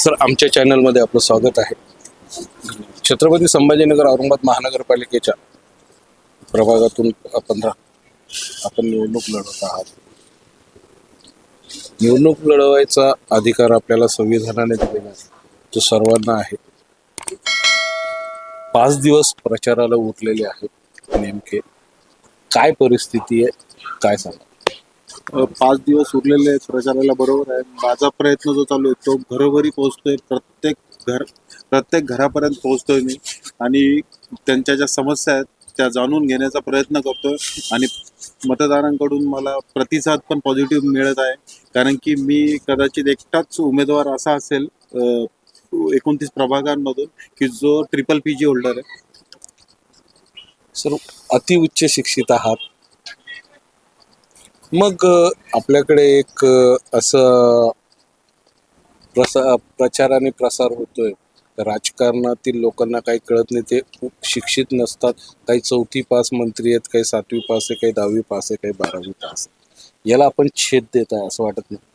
Sir, आमच्या चॅनलमध्ये आपलं स्वागत आहे. छत्रपती संभाजीनगर औरंगाबाद महानगरपालिकेच्या प्रभागातून आपण निवडणूक लढवत आहात. निवडणूक लढवायचा अधिकार आपल्याला संविधानाने दिलेला आहे, तो सर्वांना आहे. 5 दिवस प्रचाराला उरलेले आहेत. नेमके काय परिस्थिती आहे, काय सांगा? 5 दिवस उरलेले आहेत प्रचाराला. बरोबर आहे. माझा प्रयत्न जो चालू आहे तो घरोघरी पोहोचतोय. प्रत्येक घरापर्यंत पोहोचतोय मी आणि त्यांच्या ज्या समस्या आहेत त्या जाणून घेण्याचा प्रयत्न करतोय आणि मतदारांकडून मला प्रतिसाद पण पॉझिटिव्ह मिळत आहे. कारण की मी कदाचित एकटाच उमेदवार असा असेल 29 प्रभागांमधून की जो PPP होल्डर आहे. सर, अतिउच्च शिक्षित आहात. मग आपल्याकडे एक असं प्रचार आणि प्रसार होतोय. राजकारणातील लोकांना काही कळत नाही, ते खूप शिक्षित नसतात. काही 4थी पास मंत्री आहेत, काही 7वी पास आहे, काही 10वी पास आहे, काही 12वी पास आहे. याला आपण छेद देत आहे असं वाटत नाही?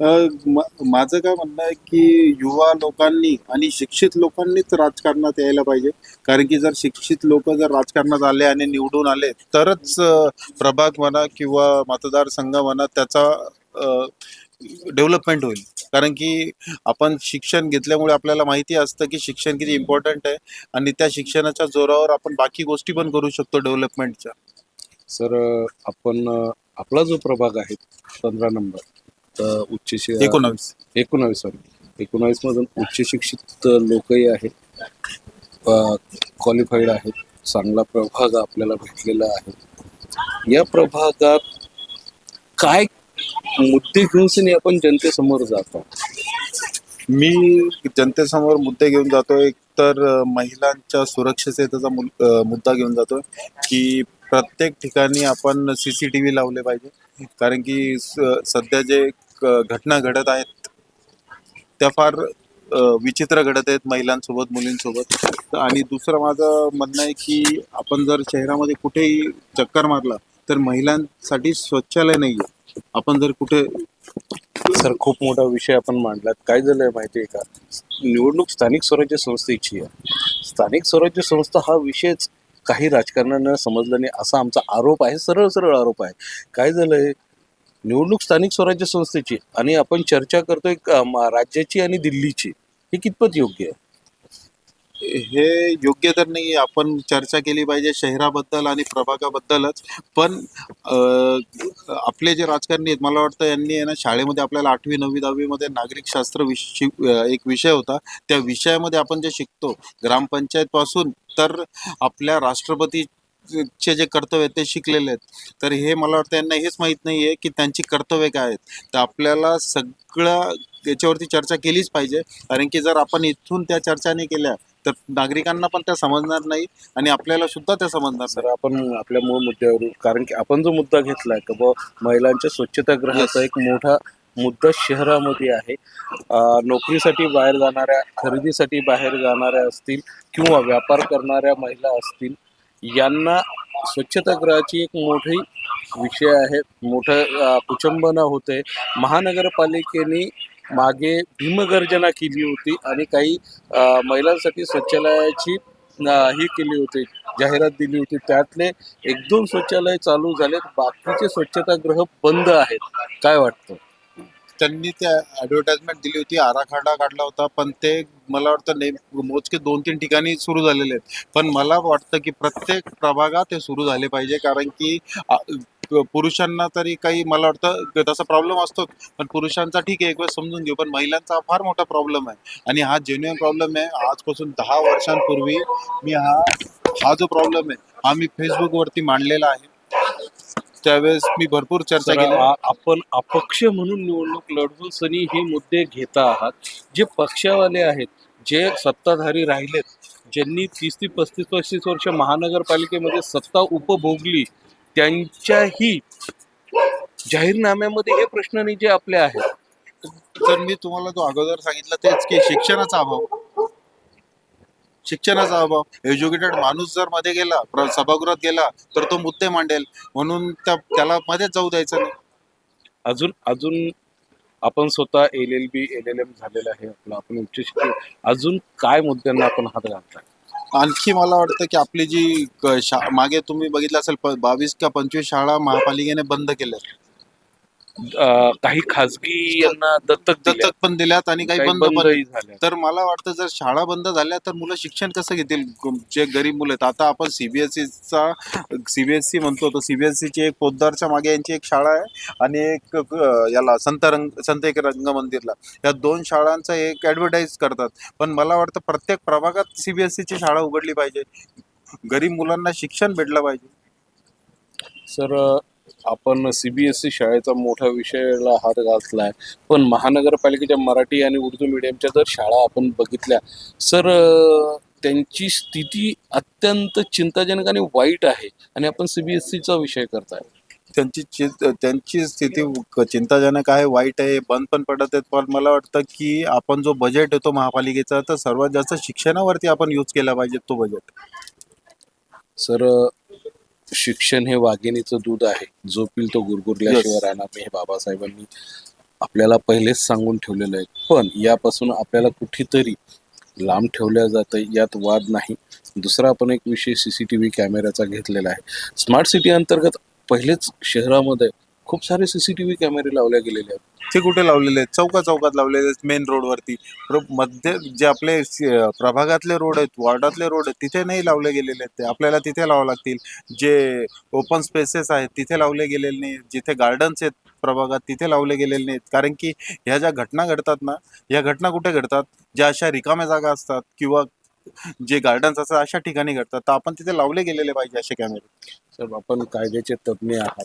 माझं काय म्हणणं आहे की युवा लोकांनी आणि शिक्षित लोकांनीच राजकारणात यायला पाहिजे. कारण की जर शिक्षित लोक जर राजकारणात आले आणि निवडून आले तरच प्रभाग म्हणा किंवा मतदारसंघ म्हणा त्याचा डेव्हलपमेंट होईल. कारण की आपण शिक्षण घेतल्यामुळे आपल्याला माहिती असतं की शिक्षण किती इम्पॉर्टंट आहे आणि त्या शिक्षणाच्या जोरावर आपण बाकी गोष्टी पण करू शकतो डेव्हलपमेंटच्या. सर, आपण आपला जो प्रभाग आहे 15 नंबर, तर 19 मधून उच्च शिक्षित लोकही आहेत, क्वालिफाईड आहेत. चांगला प्रभाग आपल्याला भेटलेला आहे. या प्रभागात काय मुद्दे घेऊन आपण जनतेसमोर जातो? मी जनतेसमोर मुद्दे घेऊन जातोय. एक तर महिलांच्या सुरक्षिततेचा मुद्दा घेऊन जातोय की प्रत्येक ठिकाणी आपण CCTV लावले पाहिजे. कारण की सध्या जे घटना घडत आहेत त्या फार विचित्र घडत आहेत महिलांसोबत, मुलींसोबत. आणि दुसरं माझं म्हणणं आहे की आपण जर शहरामध्ये कुठेही चक्कर मारला तर महिलांसाठी शौचालय नाही आहे. आपण जर कुठे सर, खूप मोठा विषय आपण मांडलात. काय झालंय माहिती आहे का? निवडणूक स्थानिक स्वराज्य संस्थेची आहे. स्थानिक स्वराज्य संस्था हा विषयच काही राजकारण्यांना समजला नाही असा आमचा आरोप आहे. सरळ सरळ आरोप आहे. काय झालंय, निवडणूक स्थानिक स्वराज्य संस्थेची आणि आपण चर्चा करतोय राज्याची आणि दिल्लीची. हे कितपत योग्य आहे? हे योग्य तर नाही. आपण चर्चा केली पाहिजे शहराबद्दल आणि प्रभागाबद्दलच. पण आपले जे राजकारणी आहेत मला वाटतं यांनी आहे ना शाळेमध्ये आपल्याला 8वी 9वी 10वी मध्ये नागरिकशास्त्र एक विषय होता. त्या विषयामध्ये आपण जे शिकतो ग्रामपंचायत पासून तर आपल्या राष्ट्रपती चे जे कर्तव्य आहेत ते शिकलेले आहेत. तर हे मला वाटतं यांना हेच माहीत नाही आहे की त्यांची कर्तव्य काय आहेत. तर आपल्याला सगळं याच्यावरती चर्चा केलीच पाहिजे. कारण की जर आपण इथून त्या चर्चा नाही केल्या तर नागरिकांना पण त्या समजणार नाही आणि आपल्याला सुद्धा त्या समजणार नाही. सर, आपण आपल्या मूळ मुद्द्यावर, कारण की आपण जो मुद्दा घेतलाय की बुवा महिलांच्या स्वच्छतागृहाचा एक मोठा मुद्दा शहरामध्ये आहे. नोकरीसाठी बाहेर जाणाऱ्या, खरेदीसाठी बाहेर जाणाऱ्या असतील किंवा व्यापार करणाऱ्या महिला असतील, यांना स्वच्छतागृहाची एक मोठी विषय आहे. मोठं कुचंबना होते. महानगरपालिकेने मागे भीमगर्जना केली होती आणि काही महिलांसाठी शौचालयाची ही केली होती, जाहिरात दिली होती. त्यातले 1-2 शौचालय चालू झालेत, बाकीचे स्वच्छतागृह बंद आहेत. काय वाटतं? त्यांनी त्या ॲडव्हर्टाइजमेंट दिली होती, आराखडा काढला होता, पण ते मला वाटतं मोजके 2-3 ठिकाणी सुरू झालेले आहेत. पण मला वाटतं की प्रत्येक प्रभागात हे सुरू झाले पाहिजे. कारण की पुरुषांना तरी काही मला वाटतं तसा प्रॉब्लेम असतोच. पण पुरुषांचा ठीक आहे, एक वेळ समजून घेऊ. पण महिलांचा फार मोठा प्रॉब्लेम आहे आणि हा जेन्युइन प्रॉब्लेम आहे. आजपासून 10 वर्षांपूर्वी मी हा जो प्रॉब्लेम आहे हा मी फेसबुकवरती मांडलेला आहे. त्यावेळेस मी भरपूर चर्चा केली. आपण अपक्ष म्हणून निवडणूक लढवून सनी हे मुद्दे घेता आहात. जे पक्षवाले आहेत, जे सत्ताधारी राहिलेत, ज्यांनी 30 ते 35 वर्ष महानगरपालिकेमध्ये सत्ता उपभोगली, त्यांच्याही जाहीरनाम्यामध्ये हे प्रश्न नाही जे आपले आहेत. तर मी तुम्हाला जो अगोदर सांगितलं तेच की शिक्षणाचा अभाव. एज्युकेटेड माणूस जर मध्ये गेला, सभागृहात गेला तर तो मुद्दे मांडेल. म्हणून त्याला मध्येच जाऊ द्यायचं नाही. अजून आपण स्वतः LLB LLM झालेलं आहे आपलं, आपण उच्च शिक्षण, अजून काय मुद्द्यांना आपण हात घालताय? आणखी मला वाटतं की आपली जी मागे तुम्ही बघितलं असेल 22 का 25 शाळा महापालिकेने बंद केल्या, काही खाजगी यांना दत्तक दिल्या, दत्तक पण दिल्यात आणि काही काही बंद पण बंदही झाल्या. तर मला वाटतं जर शाळा बंद झाल्या तर मुलं शिक्षण कसं घेतील, जे गरीब मुलं आहेत. आता आपण सीबीएसई म्हणतो, तर सीबीएसईची एक पोद्दारच्या मागे यांची एक शाळा आहे आणि एक याला संत एक रंग मंदिरला, या दोन शाळांचा एक ऍडव्हर्टाईज करतात. पण मला वाटतं प्रत्येक प्रभागात सीबीएसईची शाळा उघडली पाहिजे, गरीब मुलांना शिक्षण भेटलं पाहिजे. सर, आपण CBSE शाळेचा मोठ्या विषयाला हात घातलाय, पण महानगरपालिकेच्या मराठी आणि उर्दू मीडियमच्या जर शाळा आपण बघितल्या सर, त्यांची स्थिती अत्यंत चिंताजनक आणि वाईट आहे, आणि आपण CBSEचा विषय करताय. त्यांची स्थिती चिंताजनक आहे, वाईट आहे, बंद पण पडत आहेत. पण मला वाटतं की आपण जो बजेट येतो महापालिकेचा, तर सर्वात जास्त शिक्षणावरती आपण यूज केला पाहिजे तो बजेट. सर, शिक्षण हे वाघिणीचं दूध आहे, जो पिल तो गुरगुरल्याशिवाय Yes. राहणार नाही, हे बाबासाहेबांनी आपल्याला पहिलेच सांगून ठेवलेलं आहे. पण यापासून आपल्याला कुठेतरी लांब ठेवल्या जातं, यात वाद नाही. दुसरा आपण एक विषय CCTV कॅमेऱ्याचा घेतलेला आहे. स्मार्ट सिटी अंतर्गत पहिलेच शहरामध्ये खूप सारे CCTV कॅमेरे लावले गेलेले आहेत. ते कुठे लावलेले आहेत? चौकात लावलेले आहेत, मेन रोडवरती. मध्ये जे आपले प्रभागातले रोड आहेत, वॉर्डातले रोड आहेत, तिथे नाही लावले गेलेले आहेत. ते आपल्याला तिथे लावावं लागतील. जे ओपन स्पेसेस आहेत तिथे लावले गेलेले नाही, जिथे गार्डन्स आहेत प्रभागात तिथे लावले गेलेले नाहीत. कारण की ह्या ज्या घटना घडतात ना, या घटना कुठे घडतात? ज्या अशा रिकाम्या जागा असतात किंवा जे गार्डन्स असतात अशा ठिकाणी घडतात. तर आपण तिथे लावले गेलेले पाहिजे असे कॅमेरे. सर, आपण कायद्याचे तज्ज्ञ आहात,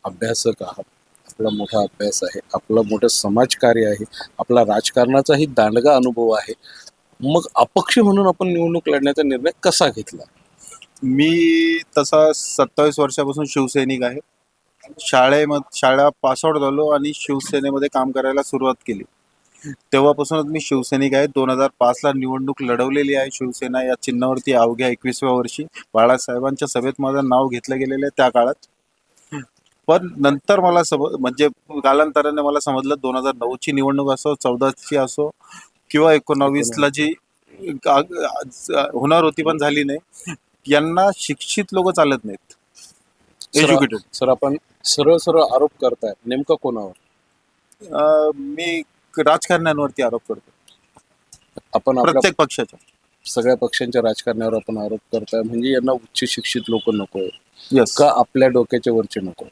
अभ्यासक आहात, आपला मोठा अभ्यास आहे, आपलं मोठं समाजकार्य आहे, आपला राजकारणाचाही दांडगा अनुभव आहे. मग अपक्ष म्हणून आपण निवडणूक लढण्याचा निर्णय कसा घेतला? मी तसा 27 वर्षापासून शिवसैनिक आहे. शाळा पासआउट झालो आणि शिवसेनेमध्ये काम करायला सुरुवात केली. तेव्हापासूनच मी शिवसैनिक आहे. 2005ला निवडणूक लढवलेली आहे शिवसेना या चिन्हावरती अवघ्या 21व्या वर्षी. बाळासाहेबांच्या सभेत माझं नाव घेतलं गेलेलं आहे त्या काळात. पण नंतर मला म्हणजे कालांतराने मला समजलं 2009ची निवडणूक असो, 14ची असो किंवा 19ला जी होणार होती पण झाली नाही, यांना शिक्षित लोक चालत नाहीत, एज्युकेटेड. सर, आपण सरळ सरळ आरोप करताय, नेमका कोणावर? मी राजकारण्यांवरती आरोप करतो, आपण आपल्या प्रत्येक पक्षाच्या. सगळ्या पक्षांच्या राजकारण्यावर आपण आरोप करताय, म्हणजे यांना उच्च शिक्षित लोक नको यस, का आपल्या डोक्याच्या वरचे नको?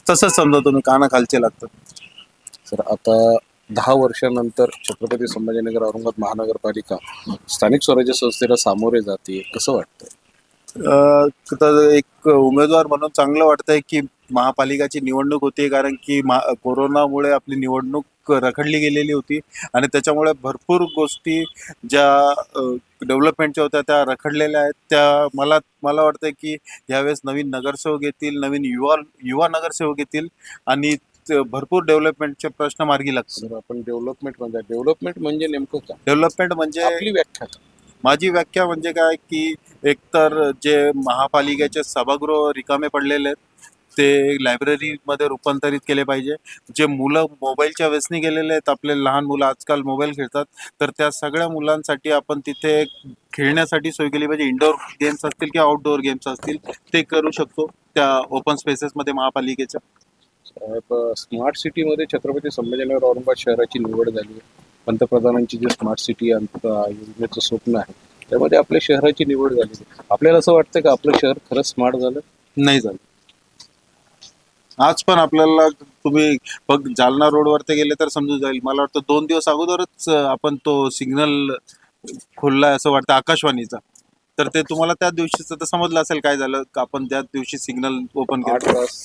तसंच समजा तुम्ही, कानाखालचे लागतात. सर, आता 10 वर्षानंतर छत्रपती संभाजीनगर औरंगाबाद महानगरपालिका स्थानिक स्वराज्य संस्थेला सामोरे जाते, कसं वाटतं? तर एक उमेदवार म्हणून चांगलं वाटतंय की महापालिकाची निवडणूक होती, कारण की कोरोनामुळे आपली निवडणूक रखडली गेलेली होती आणि त्याच्यामुळे भरपूर गोष्टी ज्या डेव्हलपमेंटच्या होत्या त्या रखडलेल्या आहेत. त्या मला वाटतं की यावेळेस नवीन नगरसेवक येतील, नवीन युवा नगरसेवक येतील आणि भरपूर डेव्हलपमेंटचे प्रश्न मार्गी लागतील. सर, आपण डेव्हलपमेंट म्हणजे नेमकं काय? डेव्हलपमेंट म्हणजे आपली व्याख्या काय? माझी व्याख्या म्हणजे काय की एकतर जे महापालिकेचे सभागृह रिकामे पडलेले आहेत ते लायब्ररीमध्ये रूपांतरित केले पाहिजे. जे मुलं मोबाईलच्या व्यसनी गेलेले आहेत, आपले लहान मुलं आजकाल मोबाईल खेळतात, तर त्या सगळ्या मुलांसाठी आपण तिथे खेळण्यासाठी सोय केली पाहिजे. इंडोर गेम्स असतील किंवा आउटडोअर गेम्स असतील ते करू शकतो त्या ओपन स्पेसेसमध्ये महापालिकेच्या. साहेब, स्मार्ट सिटीमध्ये छत्रपती संभाजीनगर औरंगाबाद शहराची निवड झाली आहे. पंतप्रधानांची जी स्मार्ट सिटी योजनेचं स्वप्न आहे, त्यामध्ये आपल्या शहराची निवड झाली. आपल्याला असं वाटतं का आपलं शहर खरंच स्मार्ट झालं? नाही झालं. आज पण आपल्याला तुम्ही बघ जालना रोडवरती गेले तर समजून जाईल. मला वाटतं 2 दिवस अगोदरच आपण तो सिग्नल खोललाय असं वाटतं आकाशवाणीचा. तर ते तुम्हाला त्या दिवशीच तर समजलं असेल काय झालं, का आपण त्या दिवशी सिग्नल ओपन 8 केलं. तास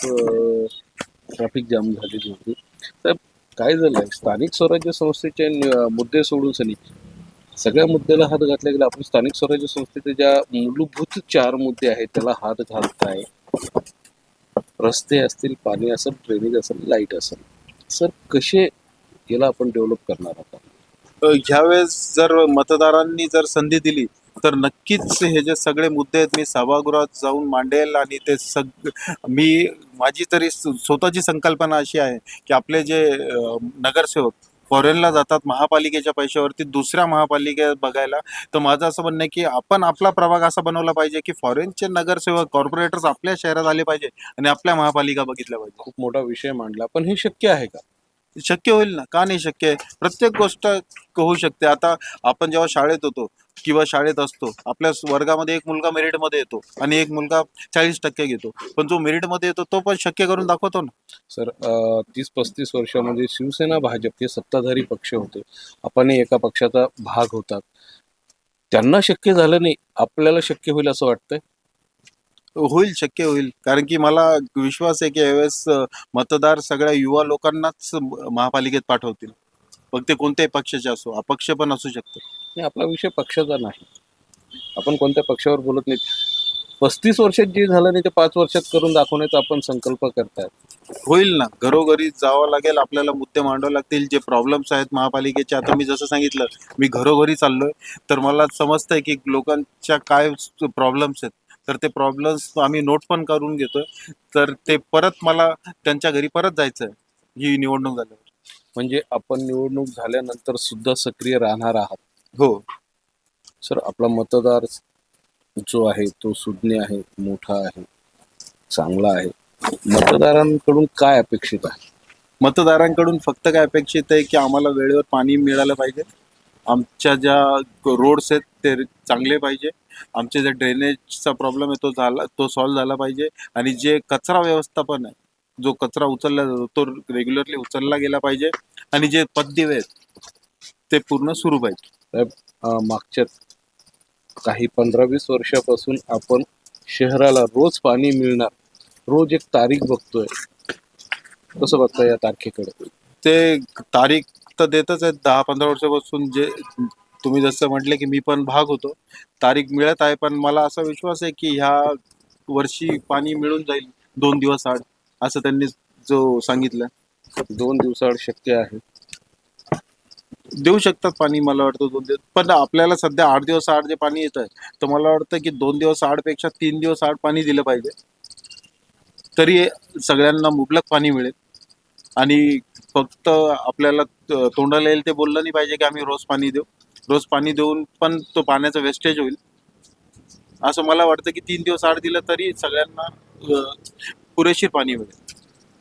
ट्रॅफिक जाम झालेली होती. तर काय झालंय, स्थानिक स्वराज्य संस्थेचे मुद्दे सोडून सनी सगळ्या मुद्द्याला हात घातला गेला. आपण स्थानिक स्वराज्य संस्थेचे ज्या मूलभूत 4 मुद्दे आहेत त्याला हात घालताय. रस्ते असतील, पाणी असेल, ड्रेनेज असेल, लाईट असेल. सर, कसे याला आपण डेव्हलप करणार आहोत? ह्यावेळेस जर मतदारांनी जर संधी दिली तर नक्कीच हे जे सगळे मुद्दे आहेत मी सभागृहात जाऊन मांडेल आणि ते मी माझी तरी स्वतःची संकल्पना अशी आहे की आपले जे नगरसेवक फॉरेनला जातात महापालिकेच्या पैशावरती दुसऱ्या महापालिका बघायला, तर माझं असं म्हणणं आहे की आपण आपला प्रभाग असा बनवला पाहिजे की फॉरेनचे नगरसेवक कॉर्पोरेटर्स आपल्या शहरात आले पाहिजे आणि आपल्या महापालिका बघितल्या पाहिजे. खूप मोठा विषय मांडला, पण हे शक्य आहे का? शक्य होईल ना, का नाही शक्य आहे? प्रत्येक गोष्ट होऊ शकते. आता आपण जेव्हा शाळेत होतो किंवा शाळेत असतो, आपल्या वर्गामध्ये एक मुलगा मेरिटमध्ये येतो आणि एक मुलगा 40% घेतो. पण जो मेरिटमध्ये येतो तो पण शक्य करून दाखवतो ना. सर 30-35 वर्षामध्ये शिवसेना भाजप हे सत्ताधारी पक्ष होते, आपण एका पक्षाचा भाग होतात. त्यांना शक्य झालं नाही, आपल्याला शक्य होईल असं वाटतंय? होईल, शक्य होईल. कारण की मला विश्वास आहे की यावेळेस मतदार सगळ्या युवा लोकांनाच महापालिकेत पाठवतील. मग ते कोणत्याही पक्षाचे असो, अपक्ष पण असू शकतात. नाही, आपला विषय पक्षाचा नाही. आपण कोणत्या पक्षावर बोलत नाही. 35 वर्षात जे झालं नाही ते 5 वर्षात करून दाखवण्याचा आपण संकल्प करतायत. होईल ना, घरोघरी जावं लागेल, आपल्याला मुद्दे मांडावे लागतील. जे प्रॉब्लेम्स आहेत महापालिकेचे, आता मी जसं सांगितलं, मी घरोघरी चाललोय, तर मला समजतंय की लोकांच्या काय प्रॉब्लेम्स आहेत. तर ते प्रॉब्लेम्स आम्ही नोट पण करून घेतोय. तर ते परत मला त्यांच्या घरी परत जायचं आहे, ही निवडणूक झाल्यावर. म्हणजे आपण निवडणूक झाल्यानंतर सुद्धा सक्रिय राहणार आहात. हो. सर, आपला मतदार जो आहे तो सुज्ञ आहे, मोठा आहे, चांगला आहे. मतदारांकडून काय अपेक्षित आहे? मतदारांकडून फक्त काय अपेक्षित आहे की आम्हाला वेळेवर पाणी मिळालं पाहिजे. आमच्या ज्या रोड्स आहेत ते चांगले पाहिजे. आमचे जे ड्रेनेजचा प्रॉब्लेम आहे तो सॉल्व्ह झाला पाहिजे आणि जे कचरा व्यवस्थापन आहे, जो कचरा उचलला जातो तो रेग्युलरली उचलला गेला पाहिजे आणि जे पथदिवे आहेत ते पूर्ण सुरू पाहिजे. साहेब, मागच्या काही 15-20 वर्षापासून आपण शहराला रोज पाणी मिळणार, रोज एक तारीख बघतोय. कसं बघता या तारखेकडे? ते तारीख तर देतच आहेत 10-15 वर्षापासून. जे तुम्ही जसं म्हटले की मी पण भाग होतो. तारीख मिळत आहे, पण मला असा विश्वास आहे की ह्या वर्षी पाणी मिळून जाईल 2 दिवस आड, असं त्यांनी जो सांगितलं. 2 दिवसाआड शक्य आहे? देऊ शकतात पाणी, मला वाटतं 2 दिवस. पण आपल्याला सध्या 8 दिवस आड जे पाणी येत आहे, तर मला वाटतं की 2 दिवस आडपेक्षा 3 दिवस आड पाणी दिलं पाहिजे. तरी सगळ्यांना मुबलक पाणी मिळेल आणि फक्त आपल्याला तोंडाला येईल ते बोललं नाही पाहिजे की आम्ही रोज पाणी देऊ. रोज पाणी देऊन पण तो पाण्याचा वेस्टेज होईल. असं मला वाटतं की 3 दिवस आड दिलं तरी सगळ्यांना पुरेशीर पाणी मिळेल.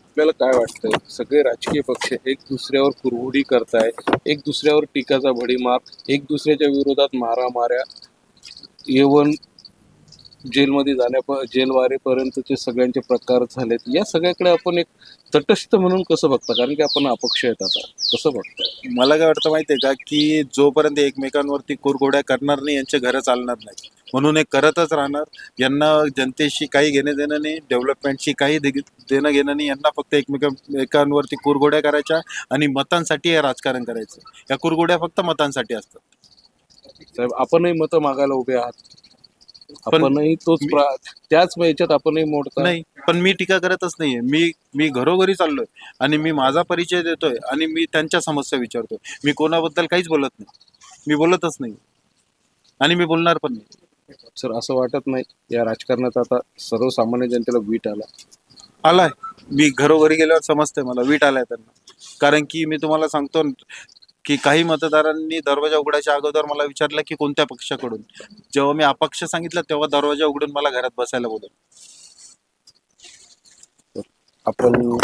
आपल्याला काय वाटतंय? सगळे राजकीय पक्ष एक दुसऱ्यावर कुरघोडी करताय, एक दुसऱ्यावर टीकाचा भडीमार, एक दुसऱ्याच्या विरोधात मारामाऱ्या, इव्हन जेलमध्ये जेलवारेपर्यंतचे सगळ्यांचे प्रकार झालेत. या सगळ्याकडे आपण एक तटस्थ म्हणून कसं बघता? कारण की आपण अपक्ष आहेत आता. कसं बघताय? मला काय वाटतं माहिती आहे का, की जोपर्यंत एकमेकांवरती कुरघोड्या करणार नाही, यांचे घरं चालणार नाही. म्हणून हे करतच राहणार. यांना जनतेशी काही घेणं देणं नाही, डेव्हलपमेंटशी काही देणं घेणं नाही. यांना फक्त एकमेकांवरती कुरघोड्या करायच्या आणि मतांसाठी हे राजकारण करायचं. या कुरघोड्या फक्त मतांसाठी असतात. साहेब, आपणही मतं मागायला उभे आहात. पण आपणही त्याच याच्यात आपणही मोडता. नाही, पण मी टीका करतच नाहीये. मी घरोघरी चाललोय आणि मी माझा परिचय देतोय आणि मी त्यांच्या समस्या विचारतोय. मी कोणाबद्दल काहीच बोलत नाही. मी बोलतच नाही आणि मी बोलणार पण नाही. सर, असं वाटत नाही या राजकारणात आता सर्वसामान्य जनतेला वीट आला? आलाय. मी घरोघरी गेल्यावर समजतंय मला, वीट आलाय त्यांना. कारण की मी तुम्हाला सांगतो की काही मतदारांनी दरवाजा उघडायच्या अगोदर मला विचारलं की कोणत्या पक्षाकडून. जेव्हा मी अपक्ष सांगितलं तेव्हा दरवाजा उघडून मला घरात बसायला बोलवलं. आपण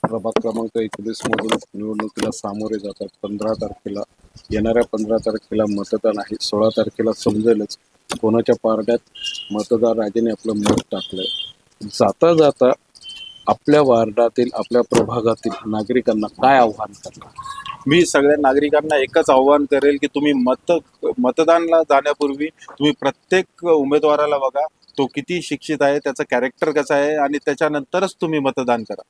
प्रभाग क्रमांक 21 मधून निवडणुकीला सामोरे जातात. 15 तारखेला, येणाऱ्या 15 तारखेला मतदान आहे. 16 तारखेला समजेलच कोणाच्या पारड्यात मतदार राजाने आपलं मत टाकलंय. जाता जाता आपल्या वार्डातील, आपल्या प्रभागातील नागरिकांना काय आव्हान करणार? मी सगळ्या नागरिकांना एकच आव्हान करेल की तुम्ही मतदानला जाण्यापूर्वी तुम्ही प्रत्येक उमेदवाराला बघा, तो किती शिक्षित आहे, त्याचं कॅरेक्टर कसं आहे आणि त्याच्यानंतरच तुम्ही मतदान करा.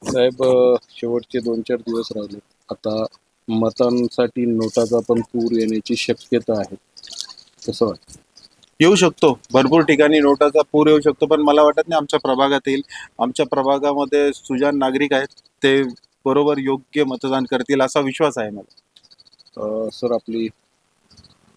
साहेब, शेवटचे 2-4 दिवस राहिले. आता मतांसाठी नोटाचा पण पूर येण्याची शक्यता आहे. कसं वाटतं? येऊ शकतो, भरपूर ठिकाणी नोटाचा पूर येऊ शकतो, पण मला वाटत नाही आमच्या प्रभागामध्ये सुजाण नागरिक आहेत, ते बरोबर योग्य मतदान करतील असा विश्वास आहे मला. सर, आपली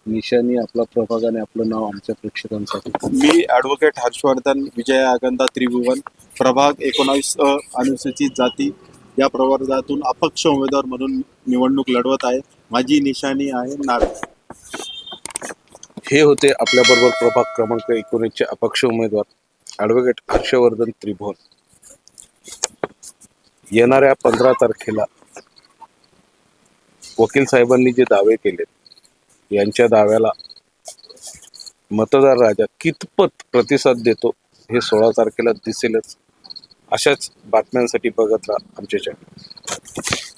निशाणी, आपला प्रभाग आणि आपलं नाव आमच्या प्रेक्षकांसाठी. मी ॲडव्होकेट हर्षवर्धन विजय आगंदा त्रिभुवन, प्रभाग 19 अनुसूचित जाती या प्रवर्गातून अपक्ष उमेदवार म्हणून निवडणूक लढवत आहे. माझी निशाणी आहे नारळ. हे होते आपल्याबरोबर प्रभाग क्रमांक 19चे अपक्ष उमेदवार ॲडव्होकेट हर्षवर्धन त्रिभुवन. येणाऱ्या 15 तारखेला वकील साहेबांनी जे दावे केलेत यांच्या दाव्याला मतदार राजा कितपत प्रतिसाद देतो हे 16 तारखेला दिसेलच. अशाच बातम्यांसाठी बघत राहा आमच्या चॅनल.